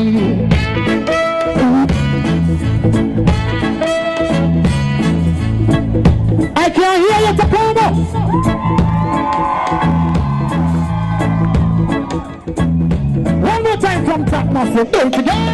I can't hear you, Tacoma. One more time from top, massive. Do it again.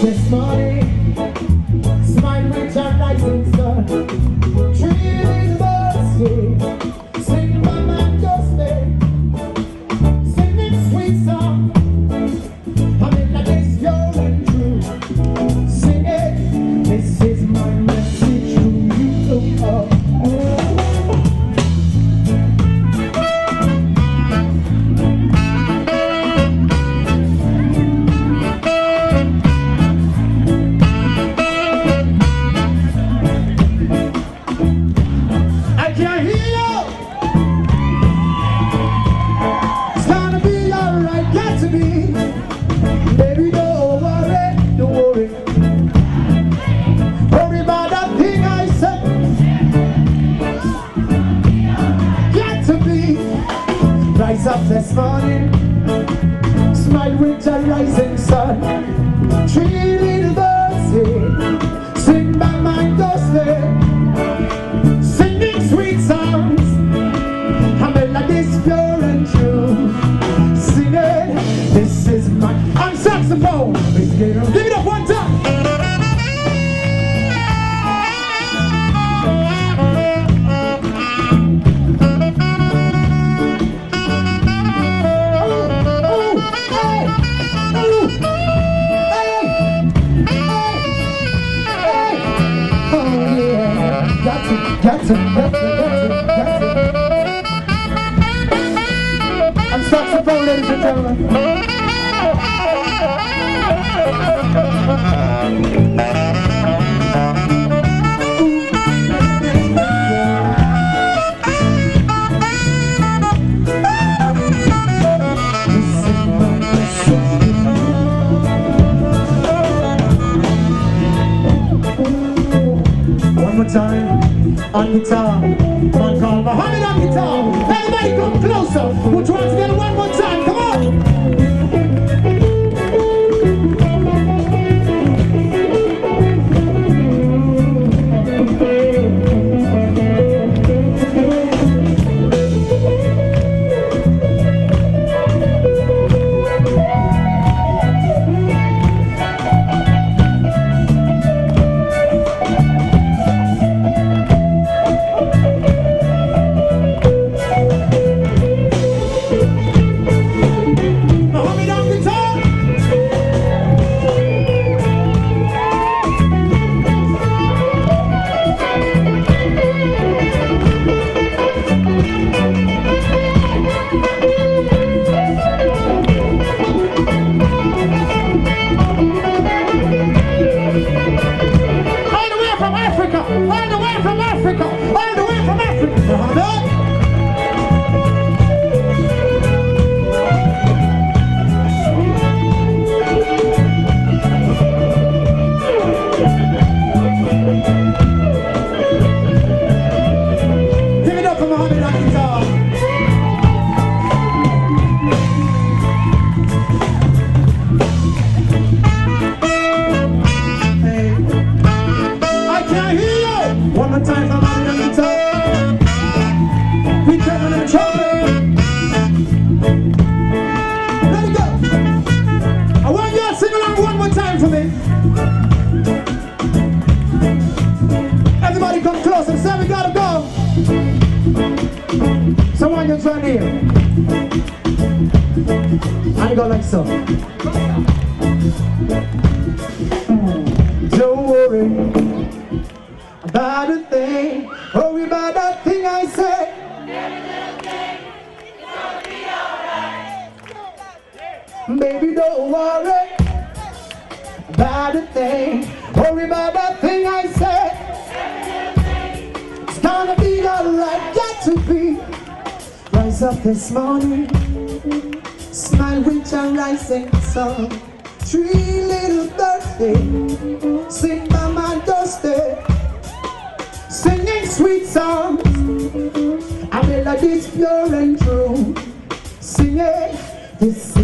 This morning, smile with your rising sun. Trees mercy, sing by my doorstep, singing sweet song. I'm in the days pure and true. Sing it, this is my message to you. Oh. Rise up this morning, smile with the rising sun. Three little birds here, sing by my doorstep, singing sweet songs, a melody's pure and true. Sing it, this is my on saxophone. Give it up one time. Got to. And saxophone, ladies and gentlemen. One more time. On guitar, one called Muhammad on guitar. Everybody come closer. We'll try together one more time. Come on. Turn here. I go like so. Don't worry about a thing. Worry about that thing I said. Every little thing is gonna be alright. Baby, don't worry about a thing. Worry about that thing I said. to be. Rise up this morning, smile with your rising sun. 3 little birthdays sing by my doorstep, singing sweet songs, a melodies pure and true. Singing this